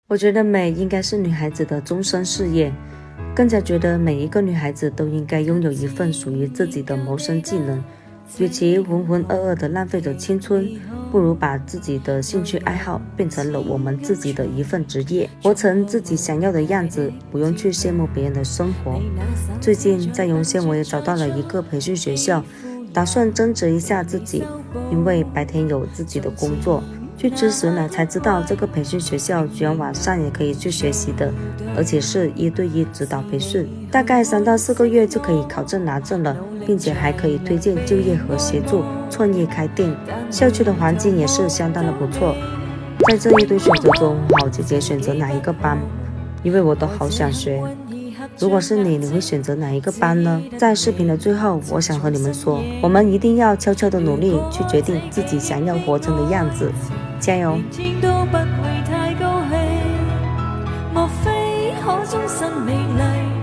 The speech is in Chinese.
我觉得美应该是女孩子的终身事业，更加觉得每一个女孩子都应该拥有一份属于自己的谋生技能。与其浑浑噩噩地浪费着青春，不如把自己的兴趣爱好变成了我们自己的一份职业，活成自己想要的样子，不用去羡慕别人的生活。最近在荣县我也找到了一个培训学校，打算增值一下自己，因为白天有自己的工作。去之时呢，才知道这个培训学校居然晚上也可以去学习的，而且是1对1指导培训，大概3到4个月就可以考证拿证了，并且还可以推荐就业和协助创业开店。校区的环境也是相当的不错。在这一堆选择中，好姐姐选择哪一个班？因为我都好想学。如果是你会选择哪一个班呢？在视频的最后，我想和你们说，我们一定要悄悄的努力去决定自己想要活成的样子，加油！天都不會太高興，莫非可終身美麗？